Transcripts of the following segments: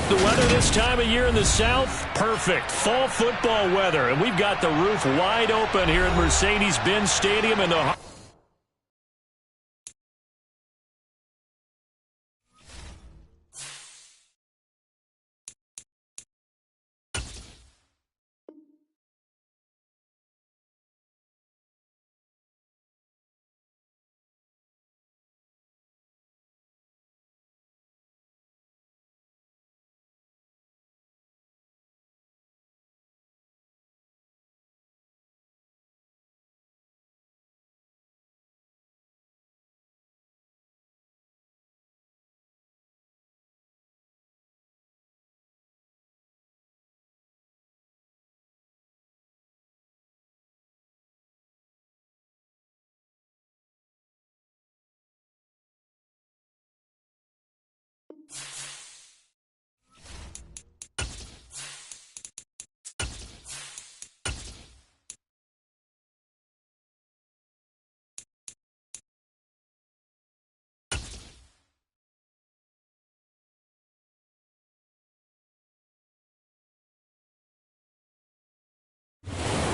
The weather this time of year in the South, perfect. Fall football weather. And we've got the roof wide open here at Mercedes-Benz Stadium in the...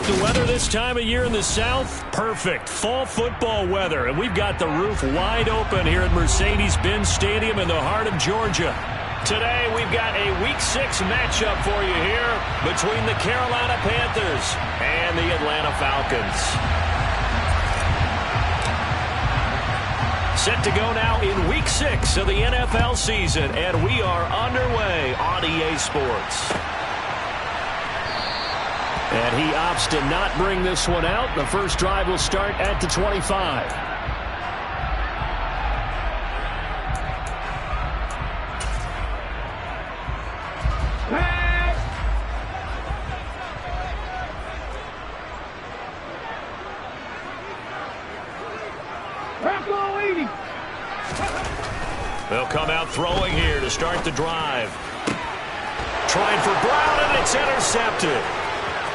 The weather this time of year in the South, perfect. Fall football weather. And we've got the roof wide open here at Mercedes-Benz Stadium in the heart of Georgia. Today, we've got a Week 6 matchup for you here between the Carolina Panthers and the Atlanta Falcons. Set to go now in Week 6 of the NFL season, and we are underway on EA Sports. And he opts to not bring this one out. The first drive will start at the 25. They'll come out throwing here to start the drive. Trying for Brown, and it's intercepted.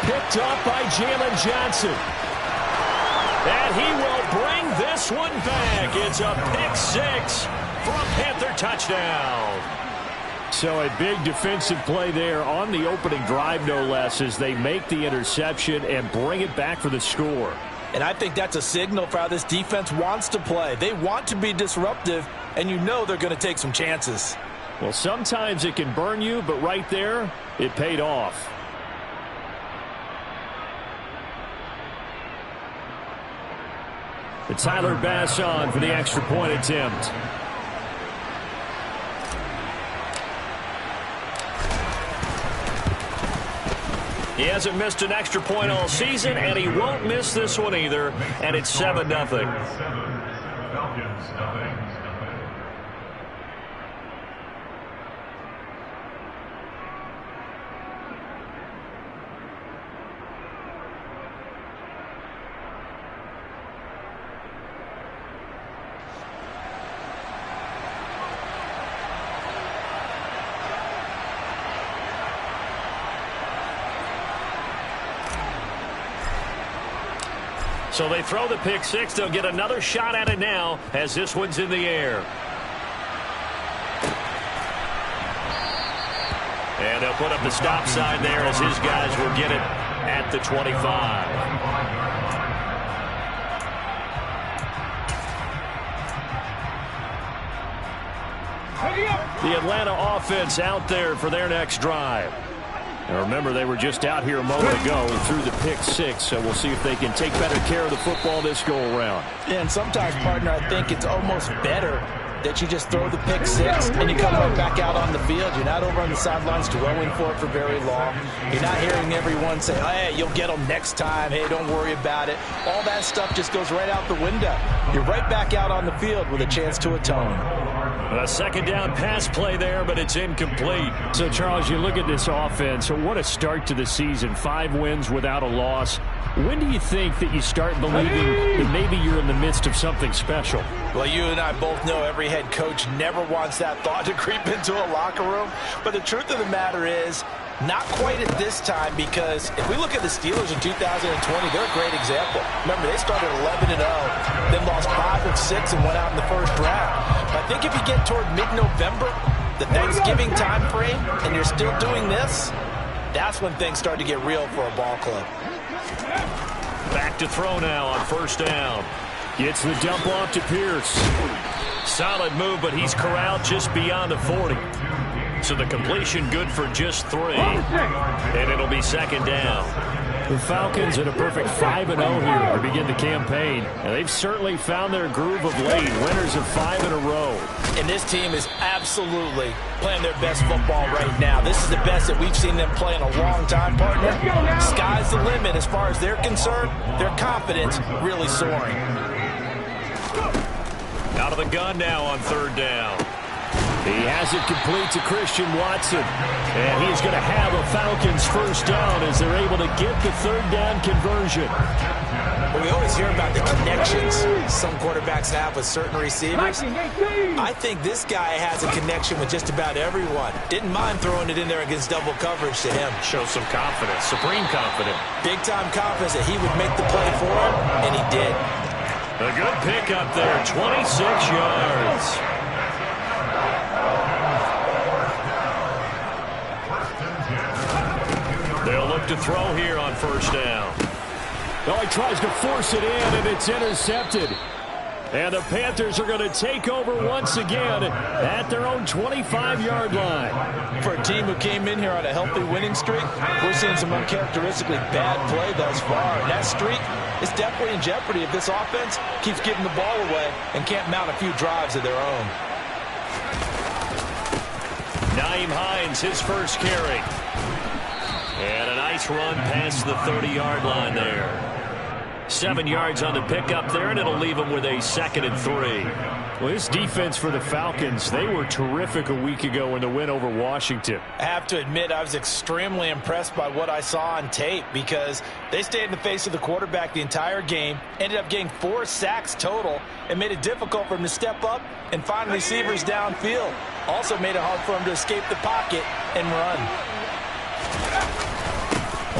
Picked up by Jalen Johnson. And he will bring this one back. It's a pick six for a Panther touchdown. So a big defensive play there on the opening drive, no less, as they make the interception and bring it back for the score. And I think that's a signal for how this defense wants to play. They want to be disruptive, and you know they're going to take some chances. Well, sometimes it can burn you, but right there, it paid off. It's Tyler Bass on for the extra point attempt. He hasn't missed an extra point all season, and he won't miss this one either, and it's 7-0. So they throw the pick six. They'll get another shot at it now as this one's in the air. And they'll put up the stop sign there as his guys will get it at the 25. The Atlanta offense out there for their next drive. Now remember, they were just out here a moment ago and threw the pick six, so we'll see if they can take better care of the football this go-around. And sometimes, partner, I think it's almost better that you just throw the pick six and you come right back out on the field. You're not over on the sidelines dwelling for it for very long. You're not hearing everyone say, hey, you'll get them next time. Hey, don't worry about it. All that stuff just goes right out the window. You're right back out on the field with a chance to atone. A second down pass play there, but it's incomplete. So, Charles, you look at this offense. What a start to the season. 5 wins without a loss. When do you think that you start believing that maybe you're in the midst of something special? Well, you and I both know every head coach never wants that thought to creep into a locker room. But the truth of the matter is, not quite at this time, because if we look at the Steelers in 2020, they're a great example. Remember, they started 11-0, then lost 5 of 6 and went out in the first round. I think if you get toward mid-November, the Thanksgiving time frame and you're still doing this, that's when things start to get real for a ball club. Back to throw now on first down. Gets the dump off to Pierce. Solid move, but he's corralled just beyond the 40. So the completion good for just 3. And it'll be second down. The Falcons at a perfect 5-0 here to begin the campaign. And they've certainly found their groove of late. Winners of 5 in a row. And this team is absolutely playing their best football right now. This is the best that we've seen them play in a long time, partner. Sky's the limit as far as they're concerned. Their confidence really soaring. Out of the gun now on third down. He has it complete to Christian Watson. And he's going to have a Falcons first down as they're able to get the third down conversion. Well, we always hear about the connections some quarterbacks have with certain receivers. I think this guy has a connection with just about everyone. Didn't mind throwing it in there against double coverage to him. Shows some confidence, supreme confidence. Big-time confidence that he would make the play for him, and he did. A good pick up there, 26 yards. They'll look to throw here on first down. Oh, he tries to force it in, and it's intercepted. And the Panthers are going to take over once again at their own 25-yard line. For a team who came in here on a healthy winning streak, we're seeing some uncharacteristically bad play thus far. And that streak is definitely in jeopardy if this offense keeps giving the ball away and can't mount a few drives of their own. Nyheim Hines, his first carry. And a nice run past the 30-yard line there. 7 yards on the pickup there, and it'll leave them with a 2nd and 3. Well, this defense for the Falcons, they were terrific a week ago in the win over Washington. I have to admit, I was extremely impressed by what I saw on tape because they stayed in the face of the quarterback the entire game, ended up getting 4 sacks total, and made it difficult for him to step up and find receivers downfield. Also made it hard for him to escape the pocket and run.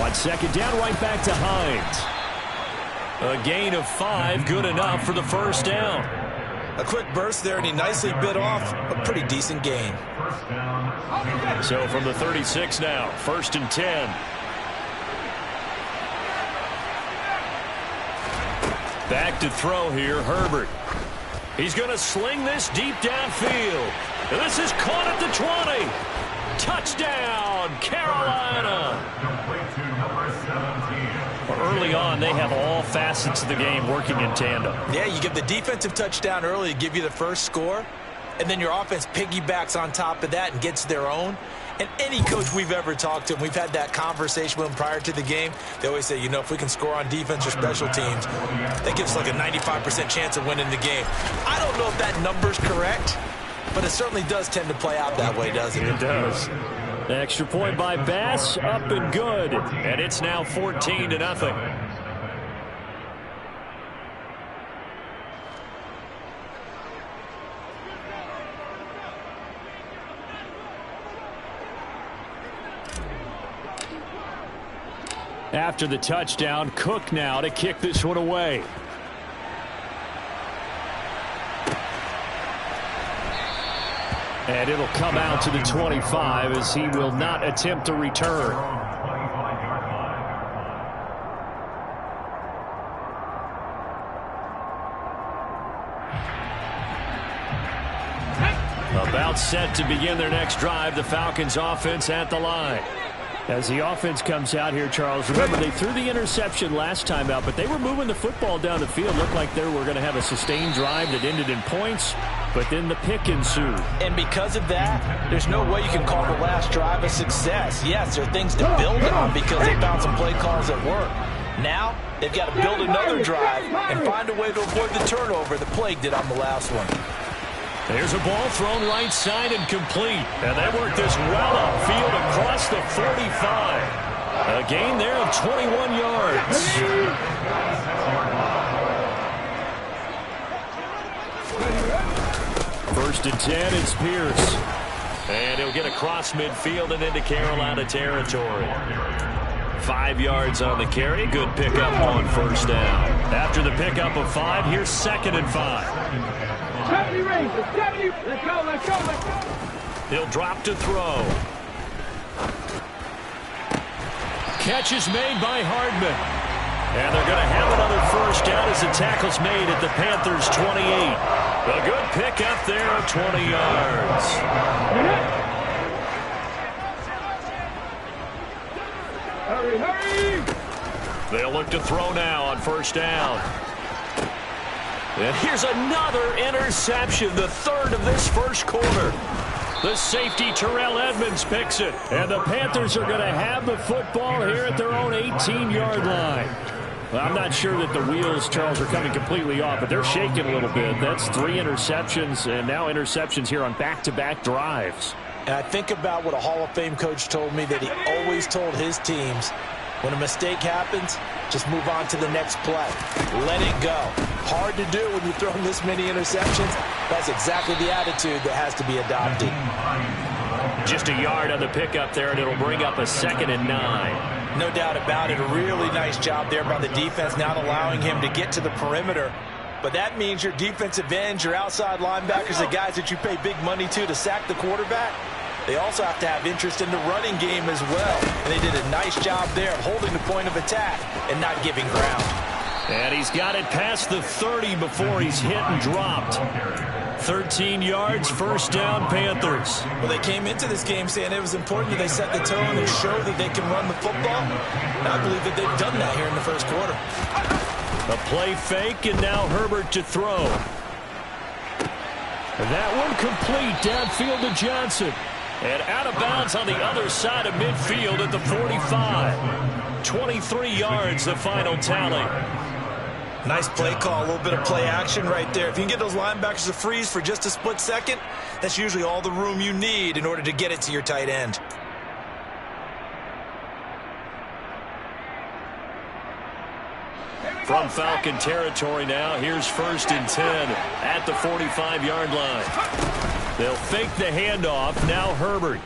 On second down, right back to Hines. A gain of 5, good enough for the first down. A quick burst there, and he nicely bit off a pretty decent gain. So from the 36 now, 1st and 10. Back to throw here, Herbert. He's going to sling this deep downfield. And this is caught at the 20. Touchdown, Carolina. Early on, they have all facets of the game working in tandem. Yeah, you give the defensive touchdown early to give you the first score, and then your offense piggybacks on top of that and gets their own. And any coach we've ever talked to, and we've had that conversation with them prior to the game, they always say, you know, if we can score on defense or special teams, that gives us like a 95% chance of winning the game. I don't know if that number's correct, but it certainly does tend to play out that way, doesn't it? It does. The extra point by Bass, up and good. And it's now 14-0. After the touchdown, Cook now to kick this one away. And it'll come out to the 25 as he will not attempt a return. About set to begin their next drive, the Falcons offense at the line. As the offense comes out here, Charles, remember they threw the interception last time out, but they were moving the football down the field. Looked like they were going to have a sustained drive that ended in points, but then the pick ensued. And because of that, there's no way you can call the last drive a success. Yes, there are things to build on because they found some play calls that work. Now, they've got to build another drive and find a way to avoid the turnover that plagued it on the last one. There's a ball thrown right side and complete. And they work this well upfield across the 45. A gain there of 21 yards. First and 10, it's Pierce. And he'll get across midfield and into Carolina territory. 5 yards on the carry. Good pickup on first down. After the pickup of 5, here's 2nd and 5. 70 range, 70. Let's go, let's go, let's go. He'll drop to throw. Catch is made by Hardman. And they're going to have another first down as the tackle's made at the Panthers' 28. A good pick up there of 20 yards. Hurry! They'll look to throw now on first down. And here's another interception, the third of this first quarter. The safety, Terrell Edmonds, picks it. And the Panthers are going to have the football here at their own 18-yard line. Well, I'm not sure that the wheels, Charles, are coming completely off, but they're shaking a little bit. That's 3 interceptions, and now interceptions here on back-to-back drives. And I think about what a Hall of Fame coach told me that he always told his teams, when a mistake happens, just move on to the next play. Let it go. Hard to do when you're throwing this many interceptions. That's exactly the attitude that has to be adopted. Just a yard on the pickup there, and it'll bring up a 2nd and 9. No doubt about it. A really nice job there by the defense, not allowing him to get to the perimeter. But that means your defensive ends, your outside linebackers, the guys that you pay big money to sack the quarterback, they also have to have interest in the running game as well. And they did a nice job there of holding the point of attack and not giving ground. And he's got it past the 30 before he's hit and dropped. 13 yards, first down, Panthers. Well, they came into this game saying it was important that they set the tone and show that they can run the football. And I believe that they've done that here in the first quarter. A play fake, and now Herbert to throw. That one complete, downfield to Johnson. And out of bounds on the other side of midfield at the 45. 23 yards, the final tally. Nice play call, a little bit of play action right there. If you can get those linebackers to freeze for just a split second, that's usually all the room you need in order to get it to your tight end. From Falcon territory now, here's 1st and 10 at the 45-yard line. They'll fake the handoff. Now Herbert.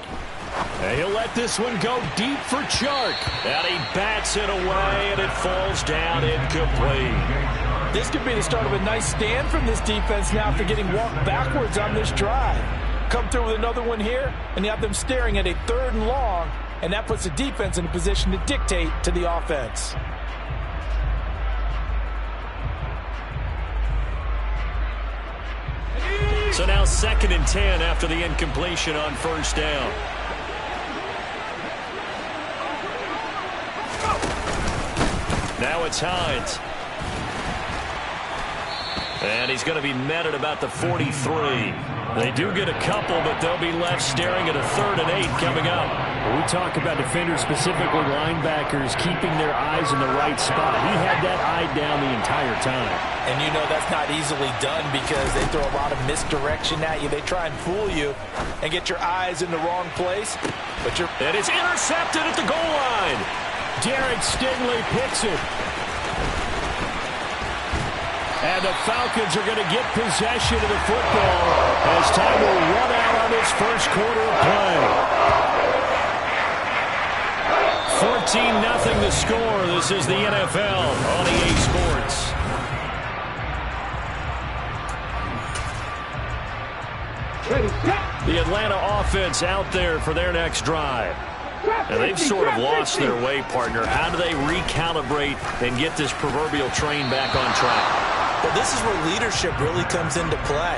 And he'll let this one go deep for Chark. And he bats it away, and it falls down incomplete. This could be the start of a nice stand from this defense now after getting walked backwards on this drive. Come through with another one here, and you have them staring at a 3rd and long, and that puts the defense in a position to dictate to the offense. So now 2nd and 10 after the incompletion on first down. Now it's Hines. And he's going to be met at about the 43. They do get a couple, but they'll be left staring at a 3rd and 8 coming up. When we talk about defenders, specifically linebackers, keeping their eyes in the right spot. He had that eye down the entire time. And you know that's not easily done because they throw a lot of misdirection at you. They try and fool you and get your eyes in the wrong place. But and it's intercepted at the goal line. Derek Stingley picks it. And the Falcons are going to get possession of the football as time will run out on this first quarter of play. 14-0 the score. This is the NFL on EA Sports. The Atlanta offense out there for their next drive. And they've sort of lost their way, partner. How do they recalibrate and get this proverbial train back on track? Well, this is where leadership really comes into play.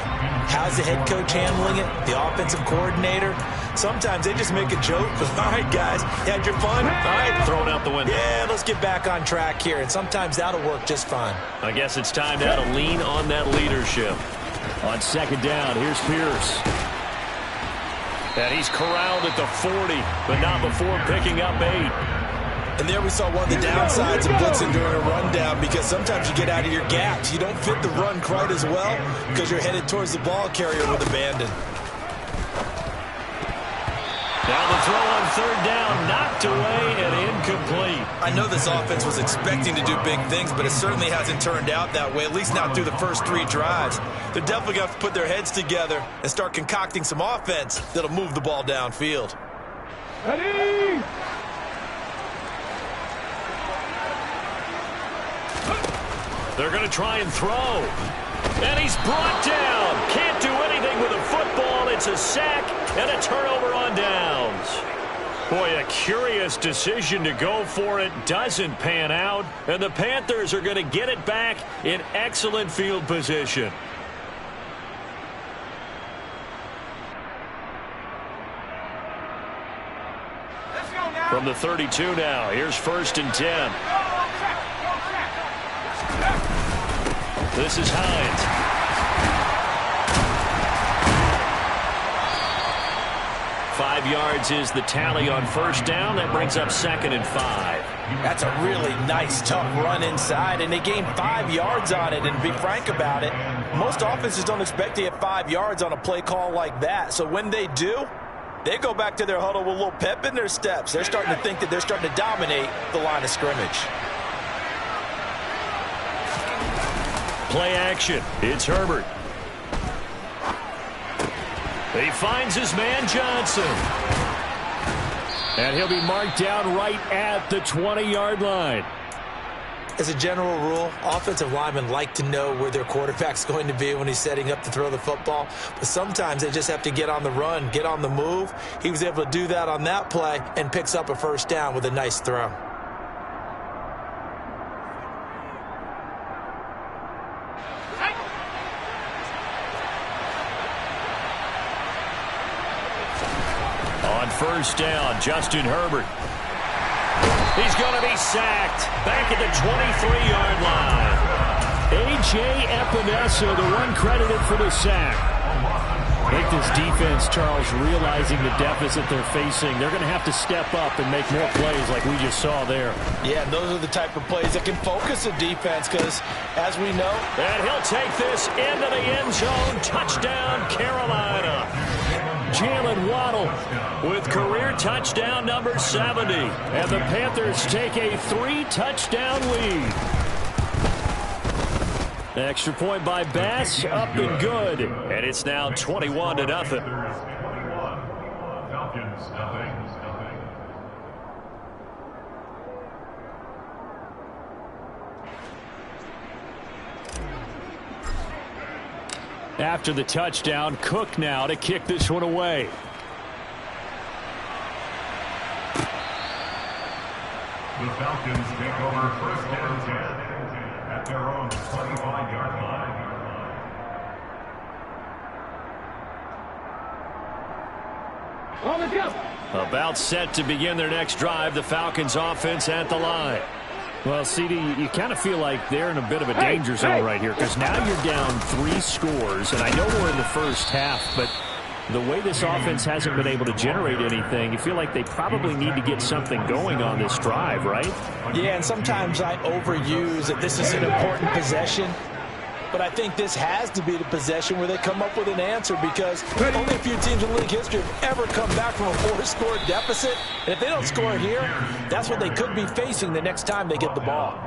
How's the head coach handling it? The offensive coordinator? Sometimes they just make a joke. All right, guys, you had your fun? All right, throw it out the window. Yeah, let's get back on track here. And sometimes that'll work just fine. I guess it's time now to lean on that leadership. On 2nd down, here's Pierce. And he's corralled at the 40, but not before picking up 8. And there we saw one of the downsides of blitzing during a rundown because sometimes you get out of your gaps. You don't fit the run quite as well because you're headed towards the ball carrier with abandon. Now the throw on 3rd down, knocked away and incomplete. I know this offense was expecting to do big things, but it certainly hasn't turned out that way, at least not through the first 3 drives. They're definitely going to have to put their heads together and start concocting some offense that'll move the ball downfield. Ready? They're going to try and throw. And he's brought down. Can't do anything with the football. it's a sack and a turnover on downs. Boy, a curious decision to go for it. Doesn't pan out. And the Panthers are going to get it back in excellent field position. From the 32 now, here's 1st and 10. This is Hines. Five yards is the tally on 1st down. That brings up 2nd and 5. That's a really nice, tough run inside, and they gained 5 yards on it. And to be frank about it, most offenses don't expect to get 5 yards on a play call like that. So when they do, they go back to their huddle with a little pep in their steps. They're starting to think that they're starting to dominate the line of scrimmage. Play action. It's Herbert. He finds his man Johnson. And he'll be marked down right at the 20-yard line. As a general rule, offensive linemen like to know where their quarterback's going to be when he's setting up to throw the football. But sometimes they just have to get on the run, get on the move. He was able to do that on that play and picks up a 1st down with a nice throw. On 1st down, Justin Herbert. He's going to be sacked back at the 23-yard line. A.J. Epinesa, the one credited for the sack. I think this defense, Charles, realizing the deficit they're facing, they're going to have to step up and make more plays like we just saw there. Yeah, those are the type of plays that can focus a defense because, as we know... And he'll take this into the end zone. Touchdown, Carolina. Jalen Waddle with career touchdown number 70. And the Panthers take a 3-touchdown lead. Extra point by Bass, up and good. And it's now 21-0. Falcons, nothing. After the touchdown, Cook now to kick this one away. The Falcons take over 1st and 10 at their own 25-yard line. About set to begin their next drive, the Falcons offense at the line. Well, CD, you kind of feel like they're in a bit of a danger zone right here because now you're down 3 scores, and I know we're in the 1st half, but the way this offense hasn't been able to generate anything, you feel like they probably need to get something going on this drive, right? Yeah, and sometimes I overuse that this is an important possession. But I think this has to be the possession where they come up with an answer because only a few teams in league history have ever come back from a 4-score deficit. And if they don't score here, that's what they could be facing the next time they get the ball.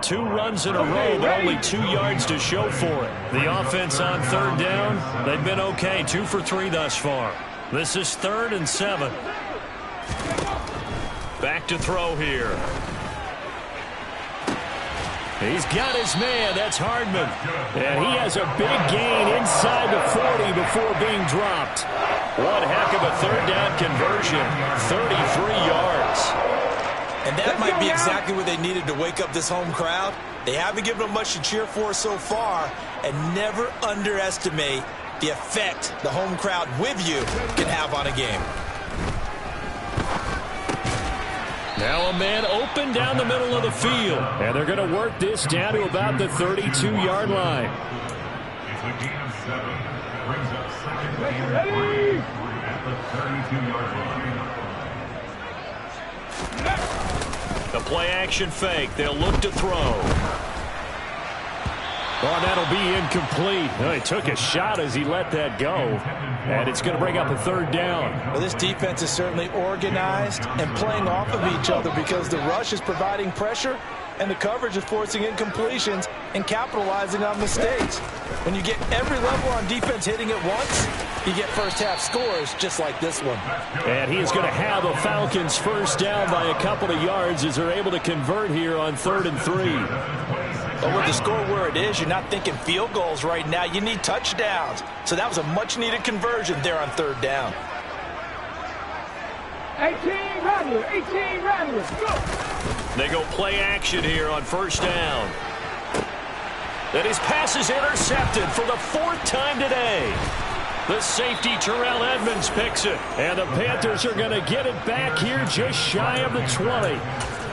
2 runs in a row, but only 2 yards to show for it. The offense on 3rd down, they've been okay. 2 for 3 thus far. This is 3rd and 7. Back to throw here. He's got his man. That's Hardman. And he has a big gain inside the 40 before being dropped. One heck of a 3rd down conversion. 33 yards. And that might be exactly what they needed to wake up this home crowd. They haven't given them much to cheer for so far. And never underestimate the effect the home crowd with you can have on a game. Now a man open down the middle of the field. And they're going to work this down to about the 32-yard line. It's a gain of 7. Brings up 2nd and 3 at the 32-yard line. The play-action fake. They'll look to throw. Oh, that'll be incomplete. Oh, he took a shot as he let that go. And it's going to bring up a 3rd down. Well, this defense is certainly organized and playing off of each other because the rush is providing pressure and the coverage is forcing incompletions and capitalizing on mistakes. When you get every level on defense hitting at once, you get 1st half scores just like this one. And he is going to have a Falcons 1st down by a couple of yards as they're able to convert here on 3rd and 3. But with the score where it is, you're not thinking field goals right now. You need touchdowns. So that was a much-needed conversion there on third down. 18 Rattlers, go! They go play action here on first down. And his pass is intercepted for the 4th time today. The safety, Terrell Edmonds, picks it. And the Panthers are going to get it back here just shy of the 20.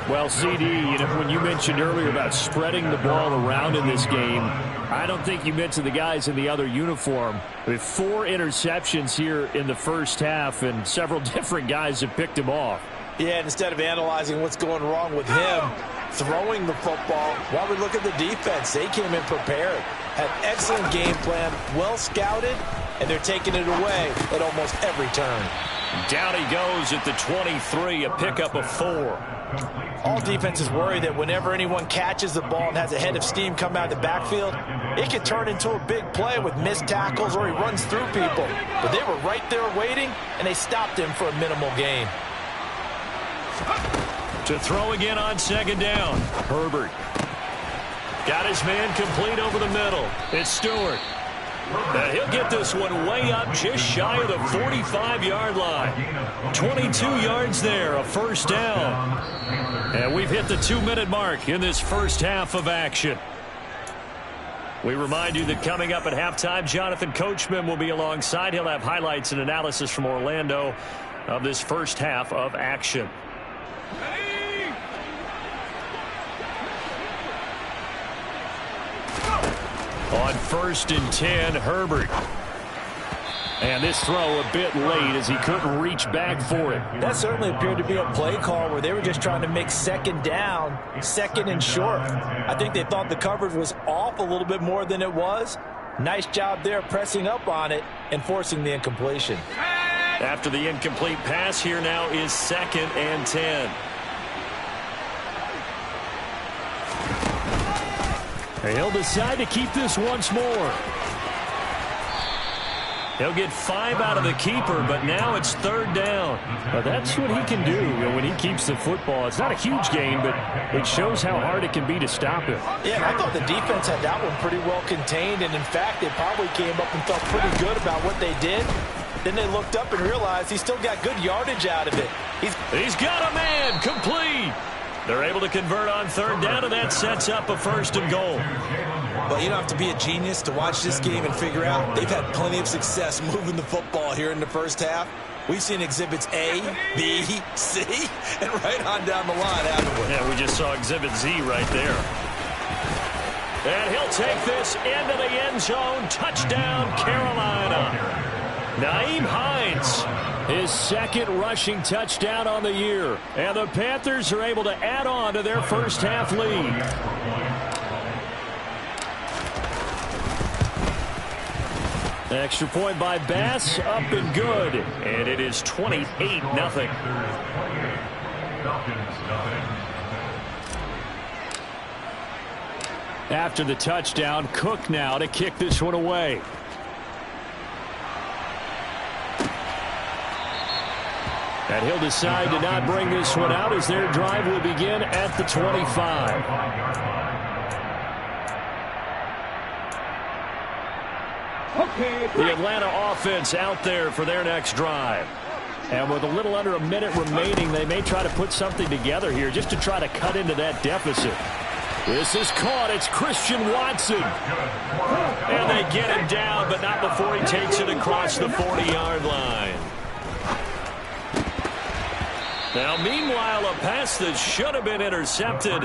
Well, CD, when you mentioned earlier about spreading the ball around in this game, I don't think you mentioned the guys in the other uniform. With 4 interceptions here in the first half, and several different guys have picked him off. Yeah, and instead of analyzing what's going wrong with him throwing the football, while we look at the defense, they came in prepared, had excellent game plan, well scouted, and they're taking it away at almost every turn. Down he goes at the 23, a pickup of 4. All defenses worry that whenever anyone catches the ball and has a head of steam come out of the backfield, it can turn into a big play with missed tackles or he runs through people. But they were right there waiting, and they stopped him for a minimal gain. To throw again on second down. Herbert. Got his man complete over the middle. It's Stewart. And he'll get this one way up just shy of the 45-yard line. 22 yards there, a first down. And we've hit the 2-minute mark in this first half of action. We remind you that coming up at halftime, Jonathan Coachman will be alongside. He'll have highlights and analysis from Orlando of this first half of action. On 1st and 10, Herbert. And this throw a bit late as he couldn't reach back for it. That certainly appeared to be a play call where they were just trying to make second down, second and short. I think they thought the coverage was off a little bit more than it was. Nice job there pressing up on it and forcing the incompletion. After the incomplete pass, here now is 2nd and 10. He'll decide to keep this once more. He'll get 5 out of the keeper, but now it's 3rd down. But that's what he can do when he keeps the football. It's not a huge gain, but it shows how hard it can be to stop him. Yeah, I thought the defense had that one pretty well contained, and in fact, they probably came up and felt pretty good about what they did. Then they looked up and realized he still got good yardage out of it. He's got a man complete. They're able to convert on 3rd down, and that sets up a 1st and goal. Well, you don't have to be a genius to watch this game and figure out they've had plenty of success moving the football here in the first half. We've seen exhibits A, B, C, and right on down the line, haven't we? Yeah, we just saw exhibit Z right there. And he'll take this into the end zone. Touchdown, Carolina. Nyheim Hines, his 2nd rushing touchdown on the year. And the Panthers are able to add on to their first half lead. Extra point by Bass, up and good. And it is 28-0. After the touchdown, Cook now to kick this one away. And he'll decide to not bring this one out as their drive will begin at the 25. The Atlanta offense out there for their next drive. And with a little under a minute remaining, they may try to put something together here just to try to cut into that deficit. This is caught. It's Christian Watson. And they get him down, but not before he takes it across the 40-yard line. Now, meanwhile, a pass that should have been intercepted,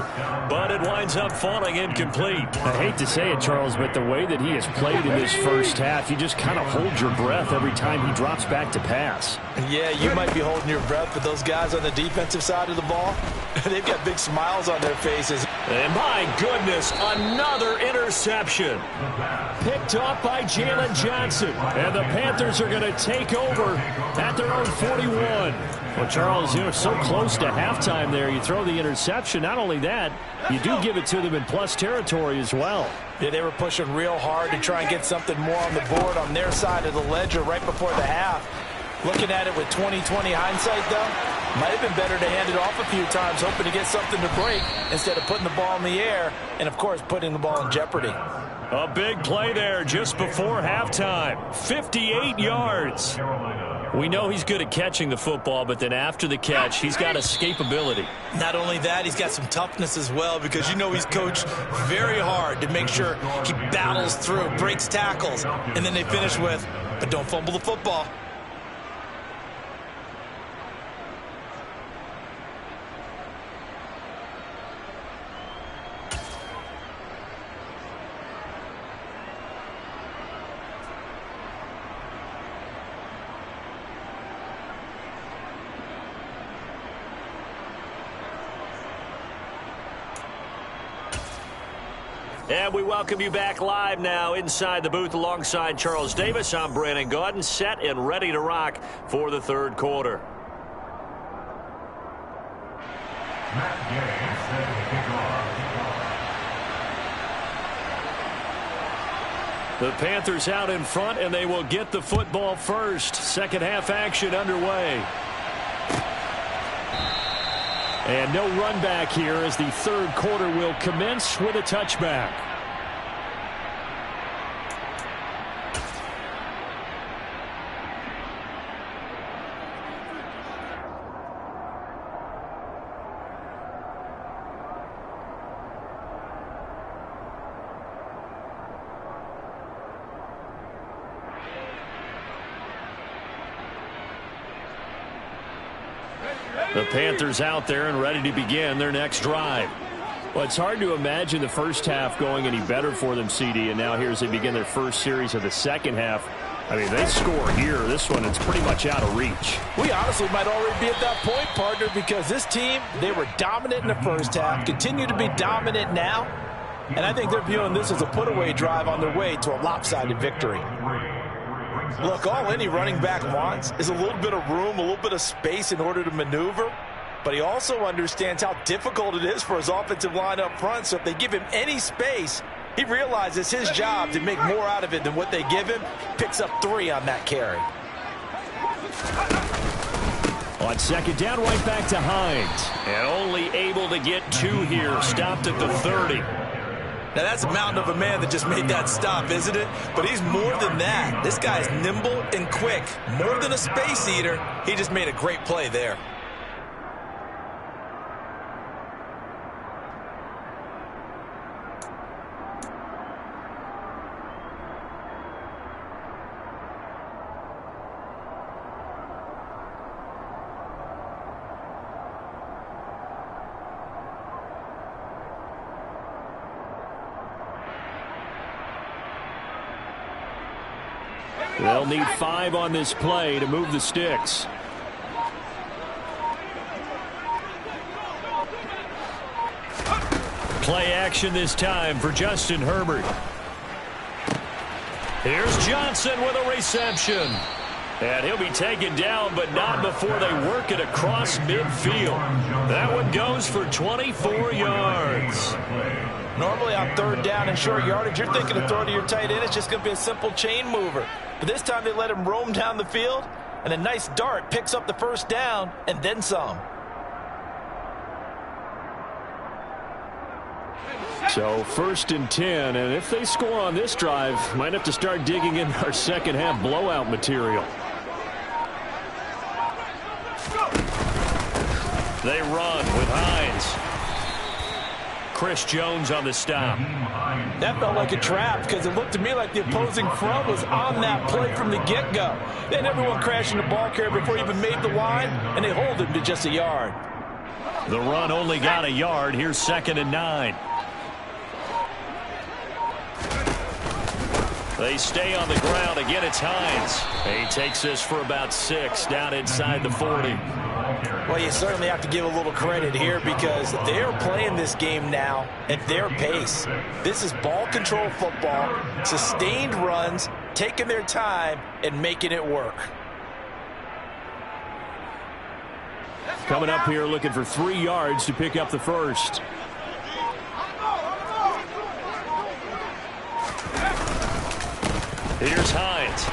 but it winds up falling incomplete. I hate to say it, Charles, but the way that he has played in this first half, you just kind of hold your breath every time he drops back to pass. Yeah, you might be holding your breath, but those guys on the defensive side of the ball, they've got big smiles on their faces. And my goodness, another interception. Picked off by Jalen Johnson. And the Panthers are going to take over at their own 41. Well, Charles, you know, so close to halftime there. You throw the interception. Not only that, you do give it to them in plus territory as well. Yeah, they were pushing real hard to try and get something more on the board on their side of the ledger right before the half. Looking at it with 20/20 hindsight, though, Might have been better to hand it off a few times, hoping to get something to break instead of putting the ball in the air and, of course, putting the ball in jeopardy. A big play there just before halftime. 58 yards. We know he's good at catching the football, but then after the catch, he's got escapability. Not only that, he's got some toughness as well, because you know he's coached very hard to make sure he battles through, breaks tackles, and then they finish with, but don't fumble the football. And we welcome you back live now inside the booth alongside Charles Davis. I'm Brandon Gaudin, set and ready to rock for the third quarter. The Panthers out in front, and they will get the football first. Second half action underway. And no run back here as the third quarter will commence with a touchback. The Panthers out there and ready to begin their next drive. Well, it's hard to imagine the first half going any better for them, CD, and now here as they begin their first series of the second half. I mean, they score here. This one, it's pretty much out of reach. We honestly might already be at that point, partner, because this team, they were dominant in the first half, continue to be dominant now, and I think they're viewing this as a put-away drive on their way to a lopsided victory. Look, all any running back wants is a little bit of room, a little bit of space in order to maneuver. But he also understands how difficult it is for his offensive line up front. So if they give him any space, he realizes his job to make more out of it than what they give him. Picks up 3 on that carry. On second down, right back to Hines. And only able to get 2 here. Stopped at the 30. Now, that's a mountain of a man that just made that stop, isn't it? But he's more than that. This guy's nimble and quick. More than a space eater. He just made a great play there. They'll need 5 on this play to move the sticks. Play action this time for Justin Herbert. Here's Johnson with a reception. And he'll be taken down, but not before they work it across midfield. That one goes for 24 yards. Normally on third down and short yardage, you're thinking to throw to your tight end. It's just going to be a simple chain mover. But this time they let him roam down the field, and a nice dart picks up the first down and then some. So first and 10, and if they score on this drive, might have to start digging in our second half blowout material. They run with Hines. Chris Jones on the stop. That felt like a trap because it looked to me like the opposing front was on that play from the get-go. They had everyone crashing the ball carrier before he even made the line, and they hold him to just a yard. The run only got a yard. Here's 2nd and 9. They stay on the ground. Again, it's Hines. He takes this for about 6 down inside the 40. Well, you certainly have to give a little credit here because they're playing this game now at their pace. This is ball control football, sustained runs, taking their time and making it work. Coming up here looking for 3 yards to pick up the first. Here's Hines.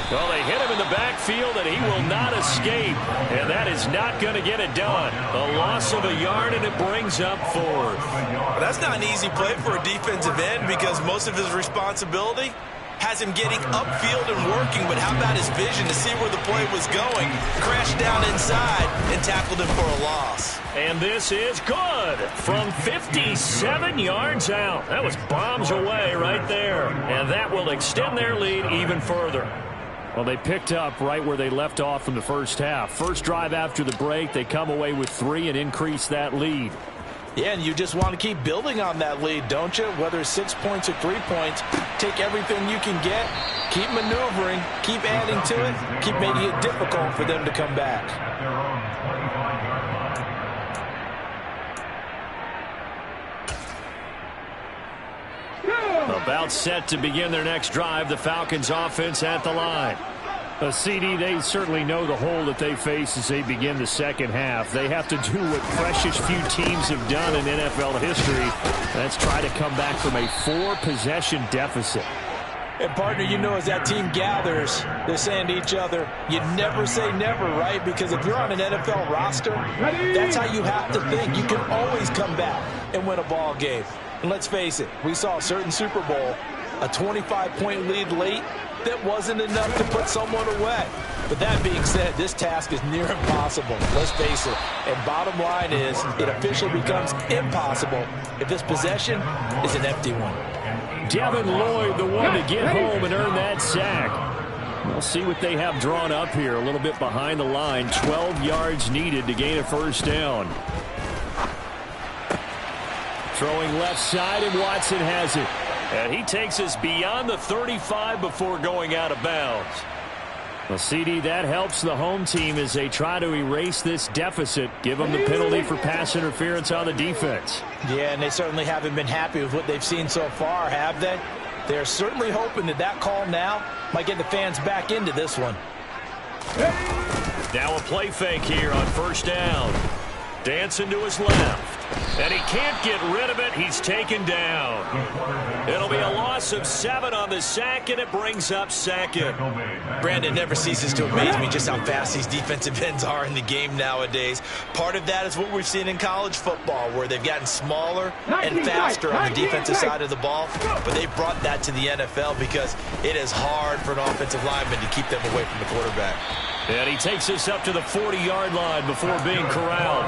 Well, they hit him in the backfield, and he will not escape. And that is not going to get it done. A loss of a yard, and it brings up 4th. Well, that's not an easy play for a defensive end because most of his responsibility has him getting upfield and working, but how about his vision to see where the play was going, crashed down inside, and tackled him for a loss. And this is good from 57 yards out. That was bombs away right there. And that will extend their lead even further. Well, they picked up right where they left off in the first half. First drive after the break, they come away with 3 and increase that lead. Yeah, and you just want to keep building on that lead, don't you? Whether it's 6 points or 3 points, take everything you can get, keep maneuvering, keep adding to it, keep making it difficult for them to come back. About set to begin their next drive, the Falcons offense at the line. CD, they certainly know the hole that they face as they begin the second half. They have to do what precious few teams have done in NFL history. That's try to come back from a 4-possession deficit. And, partner, you know, as that team gathers, they're saying to each other, you never say never, right? Because if you're on an NFL roster, that's how you have to think. You can always come back and win a ball game. And let's face it, we saw a certain Super Bowl, a 25-point lead late, that wasn't enough to put someone away. But that being said, this task is near impossible. Let's face it. And bottom line is, it officially becomes impossible if this possession is an empty one. Devin Lloyd, the one to get home and earn that sack. We'll see what they have drawn up here. A little bit behind the line. 12 yards needed to gain a first down. Throwing left side, and Watson has it. And he takes us beyond the 35 before going out of bounds. Well, CD, that helps the home team as they try to erase this deficit. Give them the penalty for pass interference on the defense. Yeah, and they certainly haven't been happy with what they've seen so far, have they? They're certainly hoping that that call now might get the fans back into this one. Now a play fake here on first down. Dancing to his left. And he can't get rid of it. He's taken down. It'll be a loss of 7 on the sack, and it brings up second. Brandon, never ceases to amaze me just how fast these defensive ends are in the game nowadays. Part of that is what we've seen in college football, where they've gotten smaller and faster on the defensive side of the ball. But they've brought that to the NFL because it is hard for an offensive lineman to keep them away from the quarterback. And he takes us up to the 40-yard line before being corralled.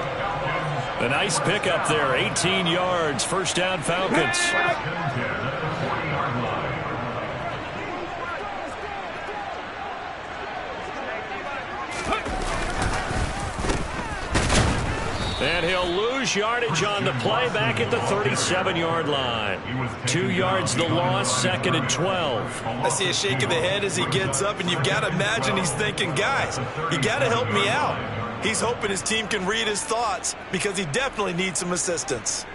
A nice pickup there, 18 yards, first down Falcons. And he'll lose yardage on the play back at the 37-yard line. 2 yards the loss, second and 12. I see a shake of the head as he gets up, and you've got to imagine he's thinking, guys, you got to help me out. He's hoping his team can read his thoughts because he definitely needs some assistance.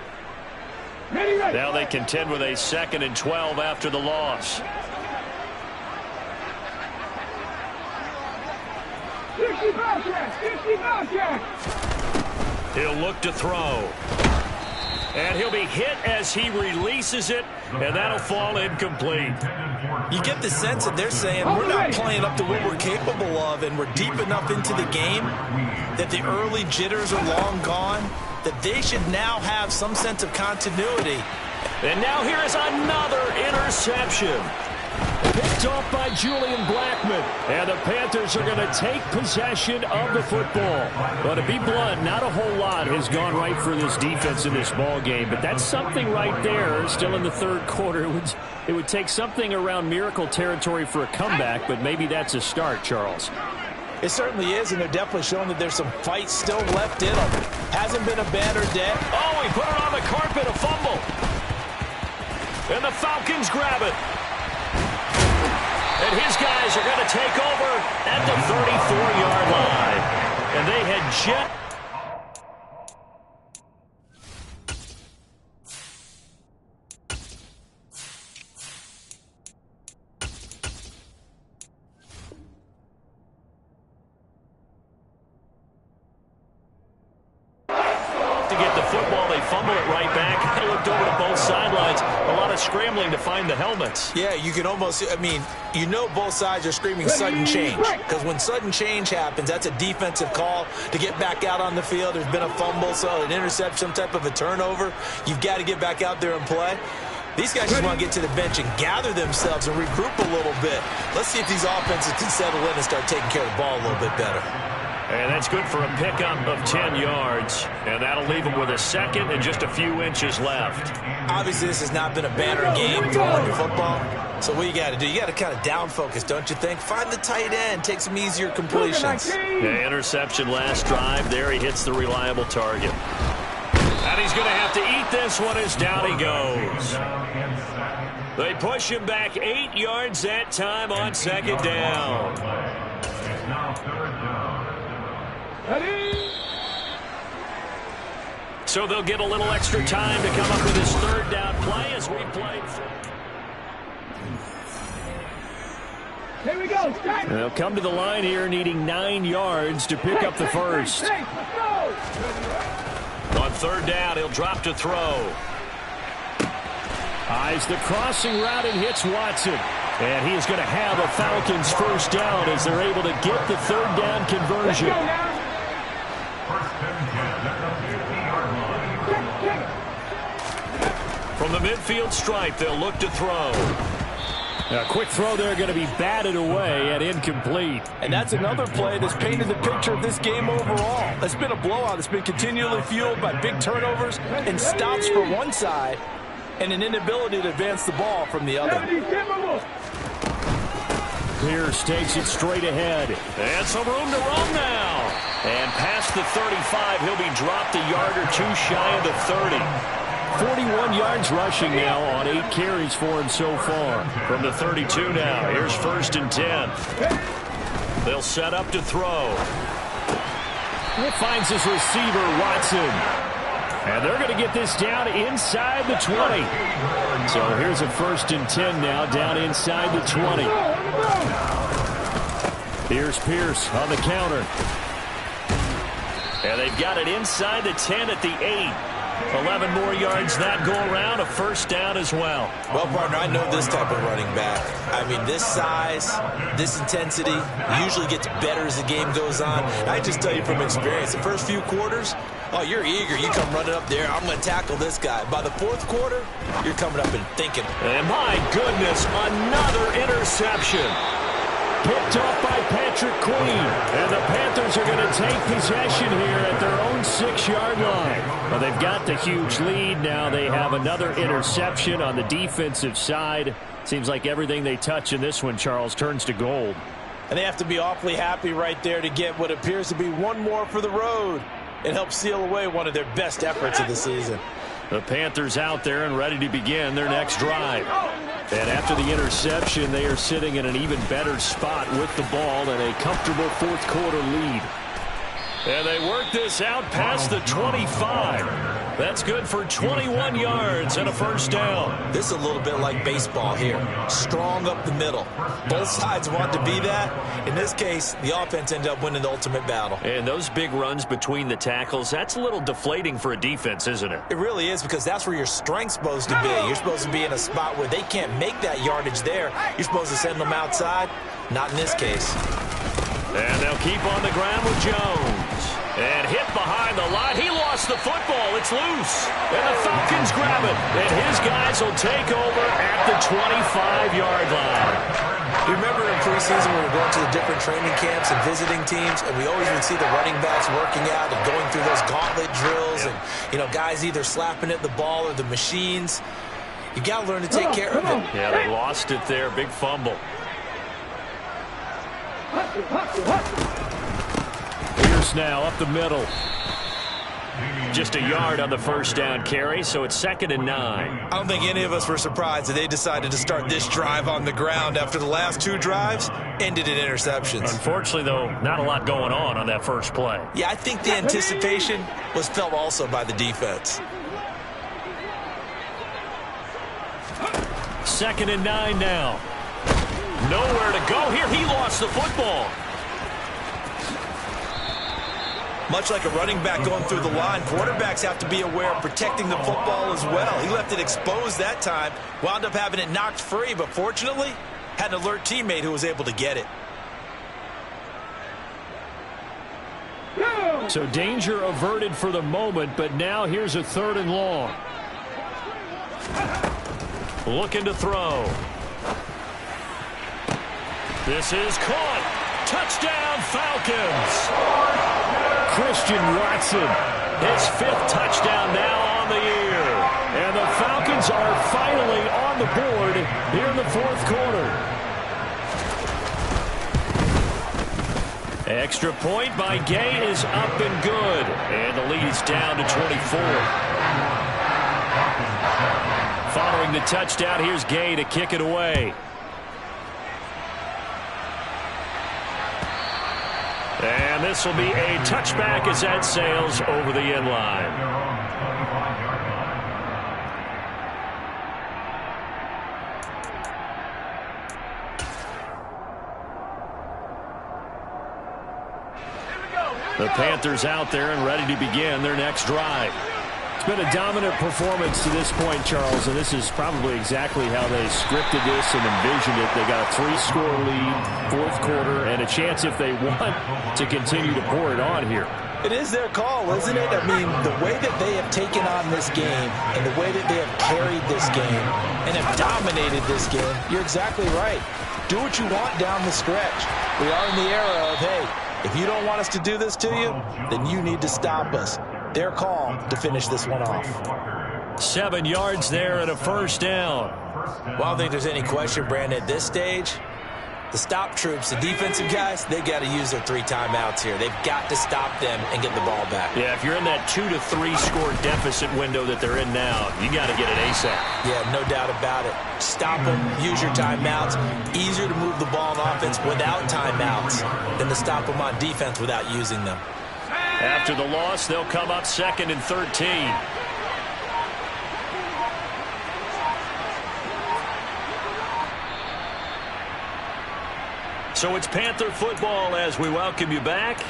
Now they contend with a second and 12 after the loss. 60 Bobcats! He'll look to throw. And he'll be hit as he releases it, and that'll fall incomplete. You get the sense that they're saying we're not playing up to what we're capable of, and we're deep enough into the game that the early jitters are long gone, that they should now have some sense of continuity. And now here is another interception. Picked off by Julian Blackmon. And the Panthers are going to take possession of the football. But to be blunt, not a whole lot has gone right for this defense in this ball game. But that's something right there. Still in the third quarter. It would take something around miracle territory for a comeback, but maybe that's a start, Charles. It certainly is, and they're definitely showing that there's some fight still left in them. Hasn't been a banner day. Oh, he put it on the carpet, a fumble. And the Falcons grab it. And his guys are going to take over at the 34-yard line. And they had jet. To get the football, they fumble it right back. I looked over to both sidelines. A lot of scrambling to find the helmets. Yeah, you can almost, I mean, you know both sides are screaming sudden change. Because when sudden change happens, that's a defensive call to get back out on the field. There's been a fumble, so an interception, some type of a turnover. You've got to get back out there and play. These guys just want to get to the bench and gather themselves and regroup a little bit. Let's see if these offenses can settle in and start taking care of the ball a little bit better. And that's good for a pickup of 10 yards. And that'll leave them with a second and just a few inches left. Obviously, this has not been a banner game throwing the football. So what you got to do, you got to kind of down focus, don't you think? Find the tight end, take some easier completions. Yeah, interception last drive. There he hits the reliable target. And he's going to have to eat this one as down he goes. They push him back 8 yards that time on second down. It's now third down. So they'll get a little extra time to come up with his third down play as we play. Here we go. They'll come to the line here needing 9 yards to pick up the first. On third down, he'll drop to throw. Eyes the crossing route and hits Watson. And he is going to have a Falcons first down as they're able to get the third down conversion. From the midfield stripe, they'll look to throw. A quick throw there going to be batted away and incomplete. And that's another play that's painted the picture of this game overall. It's been a blowout. It's been continually fueled by big turnovers and stops for one side and an inability to advance the ball from the other. Pierce takes it straight ahead. And some room to run now. And past the 35, he'll be dropped a yard or two shy of the 30. 41 yards rushing now on 8 carries for him so far. From the 32 now, here's 1st and 10. They'll set up to throw. It finds his receiver, Watson. And they're going to get this down inside the 20. So here's a 1st and 10 now, down inside the 20. Here's Pierce on the counter. And they've got it inside the 10 at the 8. 11 more yards that go around, a first down as well. Well, partner, I know this type of running back. I mean, this size, this intensity usually gets better as the game goes on. I just tell you from experience, the first few quarters, oh, you're eager. You come running up there, I'm going to tackle this guy. By the 4th quarter, you're coming up and thinking. And my goodness, another interception. Picked off by Patrick Queen. And the Panthers are going to take possession here at their own 6-yard line. Well, they've got the huge lead. Now they have another interception on the defensive side. Seems like everything they touch in this one, Charles, turns to gold. And they have to be awfully happy right there to get what appears to be one more for the road. It helps seal away one of their best efforts of the season. The Panthers out there and ready to begin their next drive. And after the interception, they are sitting in an even better spot with the ball and a comfortable 4th quarter lead. And they work this out past the 25. That's good for 21 yards and a first down. This is a little bit like baseball here. Strong up the middle. Both sides want to be that. In this case, the offense ended up winning the ultimate battle. And those big runs between the tackles, that's a little deflating for a defense, isn't it? It really is, because that's where your strength's supposed to be. You're supposed to be in a spot where they can't make that yardage there. You're supposed to send them outside. Not in this case. And they'll keep on the ground with Jones. And hit behind the line. He lost the football. It's loose. And the Falcons grab it. And his guys will take over at the 25-yard line. You remember in preseason when we were going to the different training camps and visiting teams, and we always would see the running backs working out and going through those gauntlet drills, and, you know, guys either slapping at the ball or the machines. You got to learn to take care of it. Yeah, they lost it there. Big fumble. Pierce now up the middle. Just a yard on the first down carry, so it's 2nd and 9. I don't think any of us were surprised that they decided to start this drive on the ground after the last 2 drives ended in interceptions. Unfortunately, though, not a lot going on that first play. Yeah, I think the anticipation was felt also by the defense. 2nd and 9 now. Nowhere to go here. He lost the football. Much like a running back going through the line, quarterbacks have to be aware of protecting the football as well. He left it exposed that time, wound up having it knocked free, but fortunately, had an alert teammate who was able to get it. So danger averted for the moment, but now here's a 3rd and long. Looking to throw. This is caught. Touchdown, Falcons. Christian Watson, his 5th touchdown now on the year. And the Falcons are finally on the board here in the 4th quarter. Extra point by Gay is up and good. And the lead's down to 24. Following the touchdown, here's Gay to kick it away. And this will be a touchback as that sails over the end line. The Panthers out there and ready to begin their next drive. It's been a dominant performance to this point, Charles, and this is probably exactly how they scripted this and envisioned it. They got a 3-score lead, 4th quarter, and a chance if they want to continue to pour it on here. It is their call, isn't it? I mean, the way that they have taken on this game and the way that they have carried this game and have dominated this game, you're exactly right. Do what you want down the stretch. We are in the era of, hey, if you don't want us to do this to you, then you need to stop us. Their call to finish this one off. 7 yards there and a 1st down. Well, I don't think there's any question, Brandon, at this stage, the stop troops, the defensive guys, they got to use their 3 timeouts here. They've got to stop them and get the ball back. Yeah, if you're in that 2 to 3 score deficit window that they're in now, you got to get it ASAP. Yeah, no doubt about it. Stop them, use your timeouts. Easier to move the ball on offense without timeouts than to stop them on defense without using them. After the loss, they'll come up 2nd and 13. So it's Panther football as we welcome you back.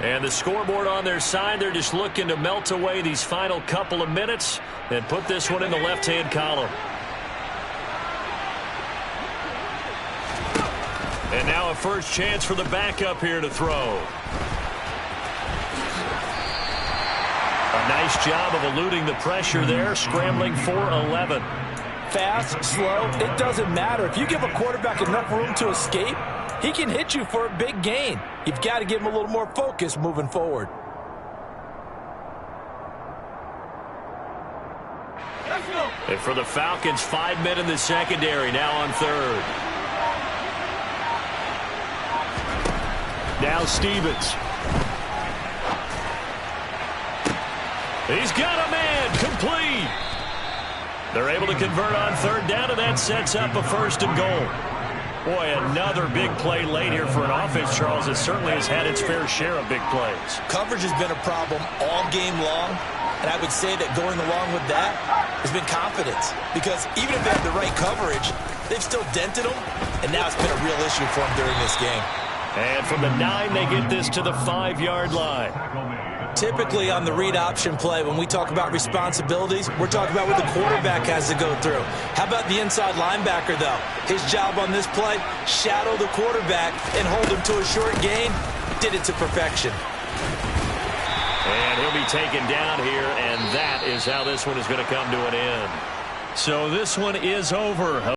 And the scoreboard on their side, they're just looking to melt away these final couple of minutes and put this one in the left-hand column. And now a first chance for the backup here to throw. A nice job of eluding the pressure there, scrambling for 11. Fast, slow, it doesn't matter. If you give a quarterback enough room to escape, he can hit you for a big gain. You've got to give him a little more focus moving forward. And for the Falcons, 5 men in the secondary, now on 3rd. Now Stevens. He's got a man, complete. They're able to convert on 3rd down, and that sets up a 1st and goal. Boy, another big play late here for an offense, Charles, that certainly has had its fair share of big plays. Coverage has been a problem all game long, and I would say that going along with that has been confidence. Because even if they have the right coverage, they've still dented them, and now it's been a real issue for them during this game. And from the 9, they get this to the 5-yard line. Typically on the read option play, when we talk about responsibilities, we're talking about what the quarterback has to go through. How about the inside linebacker, though? His job on this play, shadow the quarterback and hold him to a short gain. Did it to perfection. And he'll be taken down here, and that is how this one is going to come to an end. So this one is over.